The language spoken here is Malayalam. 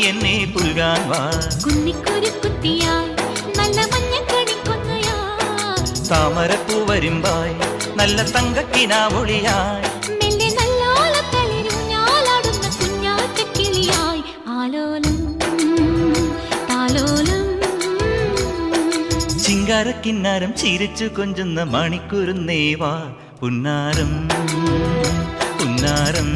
എന്നെ പുൽകാൻ വാ. കുന്നിക്കൊരു കുത്തിയായി നല്ല മഞ്ഞക്കണിക്കൊന്നയാ, താമരപ്പൂ വരുമ്പായി നല്ല തങ്കക്കിനാവൊളിയായി, മെല്ലെ നല്ലോലത്തളിരുഞ്ഞാലാടുന്ന കുഞ്ഞാറ്റക്കിളിയായി. ആലോലം താലോലം ചിങ്കാരക്കിന്നാരം ചിരിച്ചു കൊഞ്ചുന്ന മണിക്കുരുന്നേവാ പുന്നാരം പുന്നാരം.